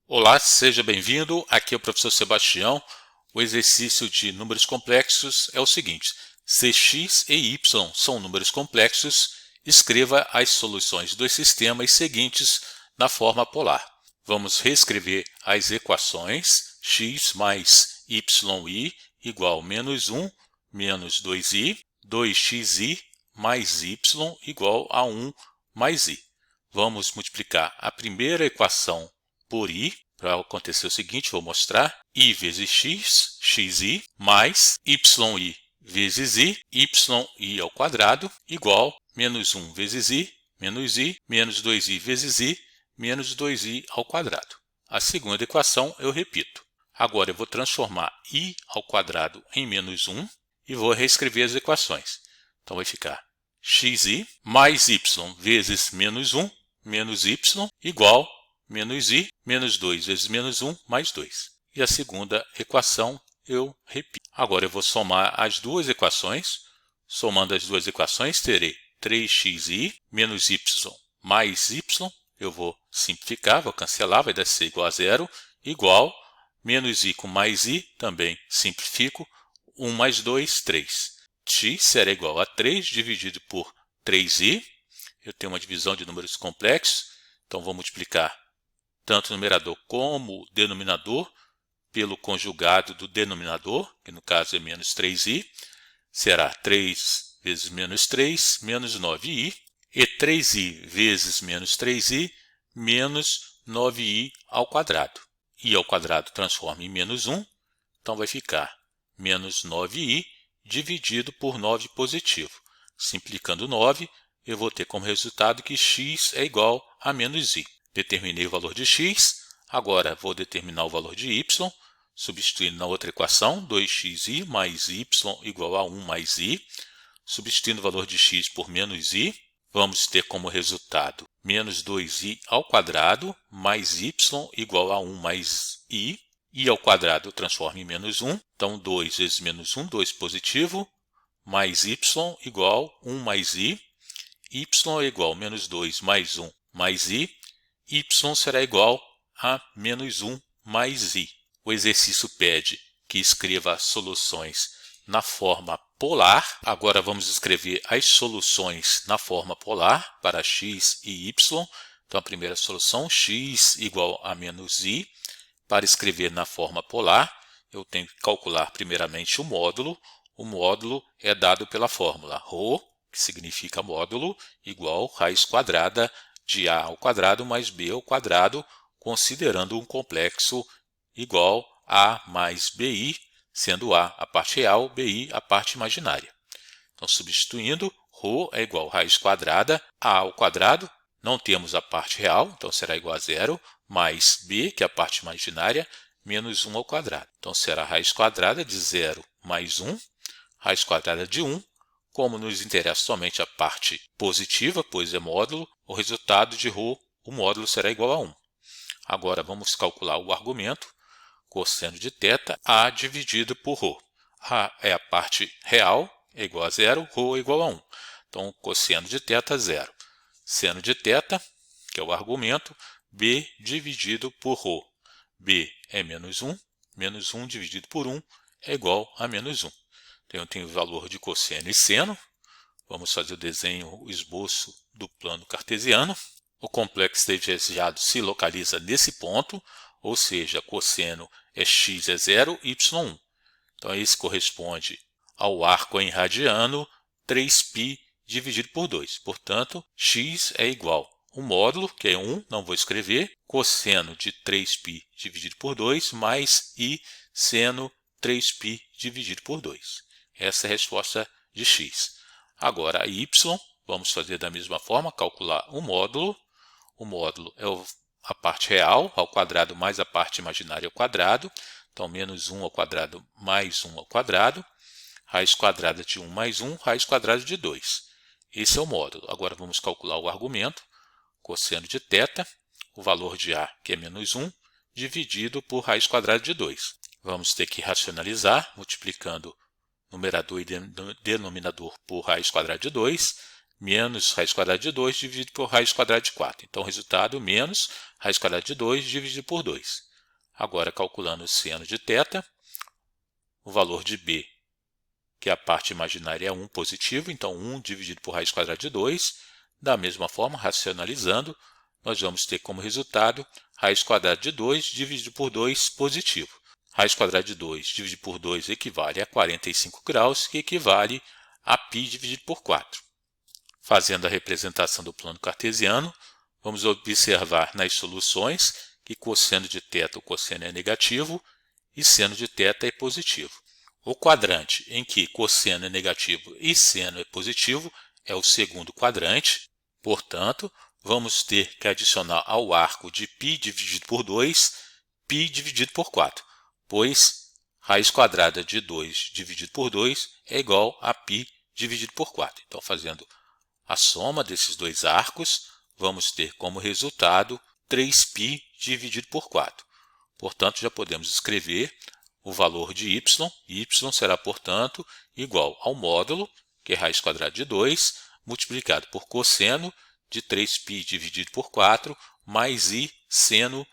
Olá, seja bem-vindo. Aqui é o professor Sebastião. O exercício de números complexos é o seguinte: se x e y são números complexos, escreva as soluções dos sistemas seguintes na forma polar. Vamos reescrever as equações x mais yi igual menos 1 menos 2i, 2xi mais y igual a 1 mais i. Vamos multiplicar a primeira equação por i. Para acontecer o seguinte, vou mostrar: i vezes x, xi, mais yi vezes yi ao quadrado, igual menos 1 vezes i, menos 2i vezes i, menos 2i ao quadrado. A segunda equação eu repito. Agora eu vou transformar i ao quadrado em menos 1 e vou reescrever as equações. Então vai ficar xi mais y vezes menos 1 menos y igual menos i, menos 2 vezes menos 1, mais 2. E a segunda equação eu repito. Agora eu vou somar as duas equações. Somando as duas equações, terei 3xi menos y mais y. Eu vou simplificar, vou cancelar, vai dar ser igual a zero, igual menos i com mais i, também simplifico, 1 mais 2, 3. X será igual a 3 dividido por 3i. Eu tenho uma divisão de números complexos, então vou multiplicar tanto o numerador como o denominador pelo conjugado do denominador, que no caso é menos 3i. Será 3 vezes menos 3, menos 9i, e 3i vezes menos 3i, menos 9i ao quadrado. I ao quadrado transforma em menos 1, então vai ficar menos 9i dividido por 9 positivo. Simplificando 9, eu vou ter como resultado que x é igual a menos i. Determinei o valor de x, agora vou determinar o valor de y, substituindo na outra equação, 2xi mais y igual a 1 mais i. Substituindo o valor de x por menos i, vamos ter como resultado menos 2i ao quadrado mais y igual a 1 mais i. I ao quadrado eu transformo em menos 1, então 2 vezes menos 1, 2 positivo, mais y igual a 1 mais i. Y é igual a menos 2 mais 1 mais i. Y será igual a menos 1 mais i. O exercício pede que escreva soluções na forma polar. Agora vamos escrever as soluções na forma polar para x e y. Então a primeira solução, x igual a menos i. Para escrever na forma polar, eu tenho que calcular primeiramente o módulo. O módulo é dado pela fórmula ρ, que significa módulo, igual raiz quadrada de a ao quadrado mais b ao quadrado, considerando um complexo igual a mais bi, sendo a parte real, bi a parte imaginária. Então, substituindo, ρ é igual a raiz quadrada a ao quadrado, não temos a parte real, então será igual a zero, mais b, que é a parte imaginária, menos 1 ao quadrado. Então será a raiz quadrada de 0 mais 1, raiz quadrada de 1. Como nos interessa somente a parte positiva, pois é módulo, o resultado de ρ, o módulo será igual a 1. Agora vamos calcular o argumento, cosseno de θ, a dividido por ρ. A é a parte real, é igual a 0, ρ é igual a 1. Então, cosseno de θ, 0. Seno de θ, que é o argumento, b dividido por ρ. b é menos 1 dividido por 1 é igual a menos 1. Então, eu tenho o valor de cosseno e seno. Vamos fazer o desenho, o esboço do plano cartesiano. O complexo desejado se localiza nesse ponto, ou seja, cosseno é x é 0, y 1. Então, esse corresponde ao arco em radiano 3π dividido por 2. Portanto, x é igual ao módulo, que é 1, não vou escrever, cosseno de 3π dividido por 2, mais i seno 3π dividido por 2. Essa é a resposta de x. Agora, a y, vamos fazer da mesma forma, calcular o módulo. O módulo é a parte real ao quadrado mais a parte imaginária ao quadrado. Então, menos 1 ao quadrado mais 1 ao quadrado. Raiz quadrada de 1 mais 1, raiz quadrada de 2. Esse é o módulo. Agora vamos calcular o argumento, cosseno de θ, o valor de a, que é menos 1, dividido por raiz quadrada de 2. Vamos ter que racionalizar, multiplicando numerador e denominador por raiz quadrada de 2. menos raiz quadrada de 2 dividido por raiz quadrada de 4. Então, o resultado menos raiz quadrada de 2 dividido por 2. Agora, calculando o seno de θ, o valor de b, que é a parte imaginária, é 1 positivo, então 1 dividido por raiz quadrada de 2. Da mesma forma, racionalizando, nós vamos ter como resultado raiz quadrada de 2 dividido por 2 positivo. Raiz quadrada de 2 dividido por 2 equivale a 45 graus, que equivale a π dividido por 4. Fazendo a representação do plano cartesiano, vamos observar nas soluções que cosseno de θ, o cosseno é negativo, e seno de θ é positivo. O quadrante em que cosseno é negativo e seno é positivo é o segundo quadrante. Portanto, vamos ter que adicionar ao arco de π dividido por 2, π dividido por 4, pois raiz quadrada de 2 dividido por 2 é igual a π dividido por 4. Então, fazendo a soma desses dois arcos, vamos ter como resultado 3π dividido por 4. Portanto, já podemos escrever o valor de y. Y será, portanto, igual ao módulo, que é raiz quadrada de 2, multiplicado por cosseno de 3π dividido por 4, mais i seno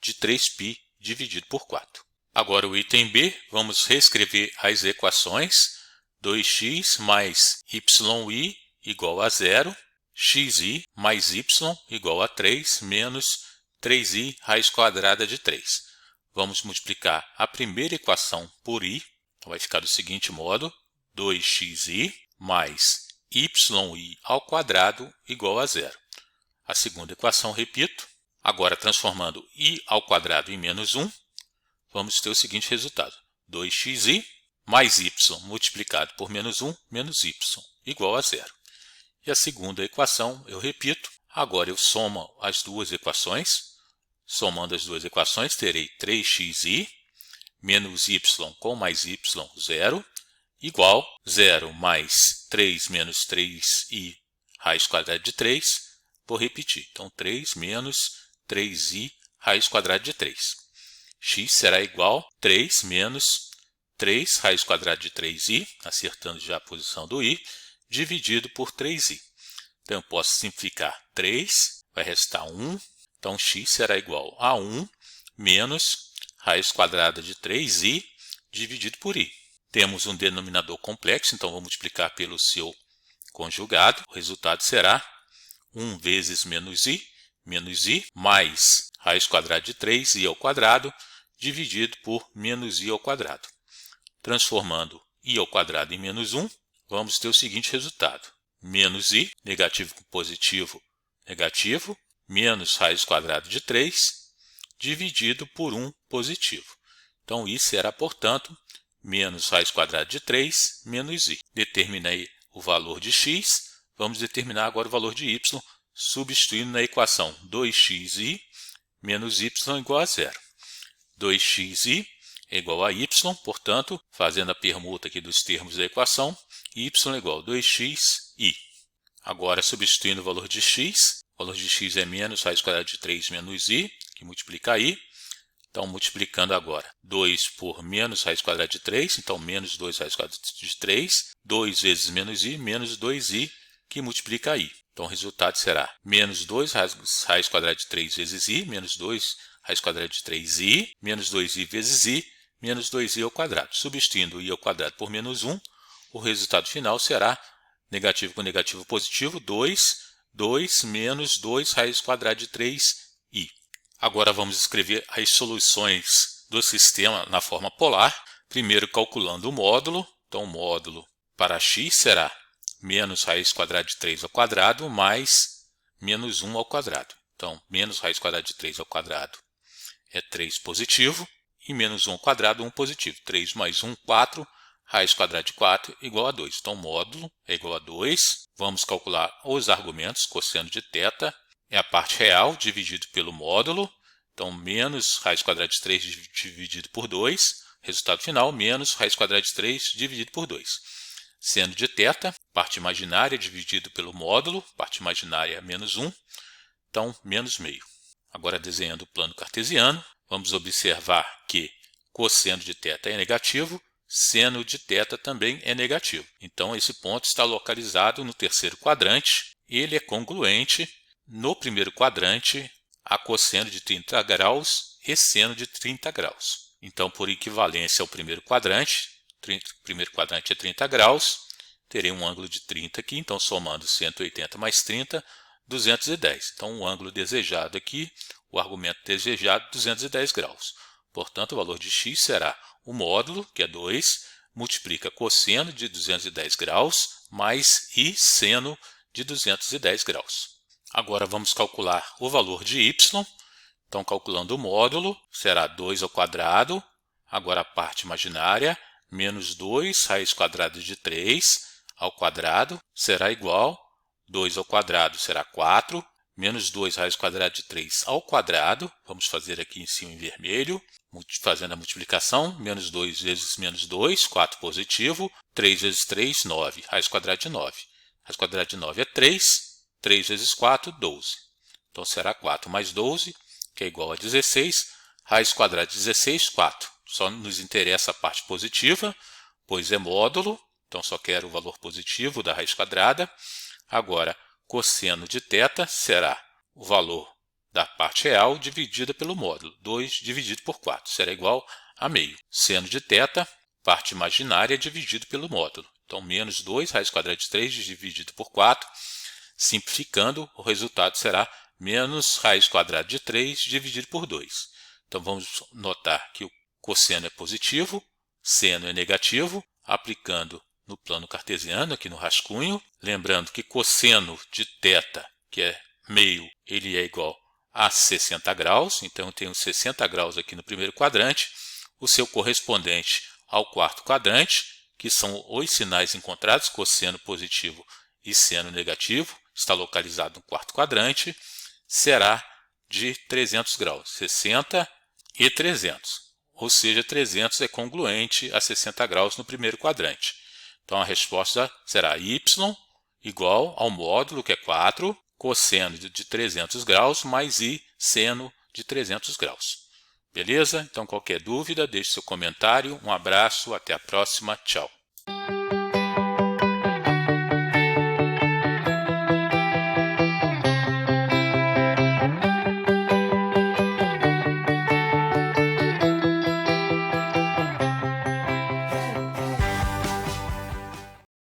de 3π dividido por 4. Agora, o item B, vamos reescrever as equações. 2x mais yi igual a 0, xi mais y igual a 3, menos 3i raiz quadrada de 3. Vamos multiplicar a primeira equação por i, então vai ficar do seguinte modo: 2xi mais yi ao quadrado igual a 0. A segunda equação, repito, agora transformando i ao quadrado em menos 1, vamos ter o seguinte resultado: 2xi mais y multiplicado por menos 1 menos y igual a 0. E a segunda equação, eu repito, agora eu somo as duas equações. Somando as duas equações, terei 3xi menos y com mais y, 0, igual 0 mais 3 menos 3i raiz quadrada de 3. Vou repetir. Então, 3 menos 3i raiz quadrada de 3. X será igual a 3 menos 3 raiz quadrada de 3i, acertando já a posição do i, dividido por 3i. Então, eu posso simplificar 3, vai restar 1. Então, x será igual a 1 menos raiz quadrada de 3i dividido por i. Temos um denominador complexo, então vou multiplicar pelo seu conjugado. O resultado será 1 vezes menos i, mais raiz quadrada de 3i ao quadrado, dividido por menos i ao quadrado. Transformando i ao quadrado em menos 1, vamos ter o seguinte resultado: menos i, negativo com positivo, negativo, menos raiz quadrada de 3, dividido por 1 positivo. Então, i será, portanto, menos raiz quadrada de 3 menos i. Determinei o valor de x, vamos determinar agora o valor de y, substituindo na equação 2xi menos y igual a 0. 2xi é igual a y, portanto, fazendo a permuta aqui dos termos da equação, y é igual a 2xi. Agora, substituindo o valor de x, o valor de x é menos raiz quadrada de 3 menos i, que multiplica i. Então, multiplicando agora 2 por menos raiz quadrada de 3, então menos 2 raiz quadrada de 3, 2 vezes menos i, menos 2i, que multiplica i. Então, o resultado será menos 2 raiz quadrada de 3 vezes i, menos 2 raiz quadrada de 3i, menos 2i vezes i, menos 2i ao quadrado. Substituindo i ao quadrado por menos 1, o resultado final será negativo com negativo positivo, 2 menos 2 raiz quadrada de 3i. Agora vamos escrever as soluções do sistema na forma polar. Primeiro calculando o módulo. Então, o módulo para x será menos raiz quadrada de 3 ao quadrado mais menos 1 ao quadrado. Então, menos raiz quadrada de 3 ao quadrado é 3 positivo e menos 1 ao quadrado, 1 positivo. 3 mais 1, 4. Raiz quadrada de 4 igual a 2. Então, o módulo é igual a 2. Vamos calcular os argumentos. Cosseno de θ é a parte real dividido pelo módulo. Então, menos raiz quadrada de 3 dividido por 2. Resultado final, menos raiz quadrada de 3 dividido por 2. Seno de θ, parte imaginária dividido pelo módulo. Parte imaginária é menos 1. Então, menos meio. Agora, desenhando o plano cartesiano, vamos observar que cosseno de θ é negativo. seno de θ também é negativo. Então, esse ponto está localizado no terceiro quadrante. Ele é congruente no primeiro quadrante a cosseno de 30 graus e seno de 30 graus. Então, por equivalência ao primeiro quadrante é 30 graus, terei um ângulo de 30 aqui, então somando 180 mais 30, 210. Então, o ângulo desejado aqui, o argumento desejado, 210 graus. Portanto, o valor de x será o módulo, que é 2, multiplica cosseno de 210 graus, mais i seno de 210 graus. Agora, vamos calcular o valor de y. Então, calculando o módulo, será 2 ao quadrado, agora a parte imaginária, menos 2 raiz quadrada de 3 ao quadrado, será igual, 2 ao quadrado será 4, menos 2 raiz quadrada de 3 ao quadrado, vamos fazer aqui em cima em vermelho, fazendo a multiplicação, menos 2 vezes menos 2, 4 positivo, 3 vezes 3, 9, raiz quadrada de 9. Raiz quadrada de 9 é 3, 3 vezes 4, 12. Então, será 4 mais 12, que é igual a 16, raiz quadrada de 16, 4. Só nos interessa a parte positiva, pois é módulo, então só quero o valor positivo da raiz quadrada. Agora, cosseno de θ será o valor da parte real dividida pelo módulo. 2 dividido por 4 será igual a meio. Seno de θ, parte imaginária dividido pelo módulo. Então, menos 2 raiz quadrada de 3 dividido por 4. Simplificando, o resultado será menos raiz quadrada de 3 dividido por 2. Então, vamos notar que o cosseno é positivo, seno é negativo, aplicando no plano cartesiano, aqui no rascunho. Lembrando que cosseno de θ, que é meio, ele é igual a 60 graus. Então, eu tenho 60 graus aqui no primeiro quadrante, o seu correspondente ao quarto quadrante, que são os sinais encontrados, cosseno positivo e seno negativo, está localizado no quarto quadrante, será de 300 graus, 60 e 300. Ou seja, 300 é congruente a 60 graus no primeiro quadrante. Então, a resposta será y igual ao módulo, que é 4, cosseno de 300 graus, mais i seno de 300 graus. Beleza? Então, qualquer dúvida, deixe seu comentário. Um abraço, até a próxima. Tchau.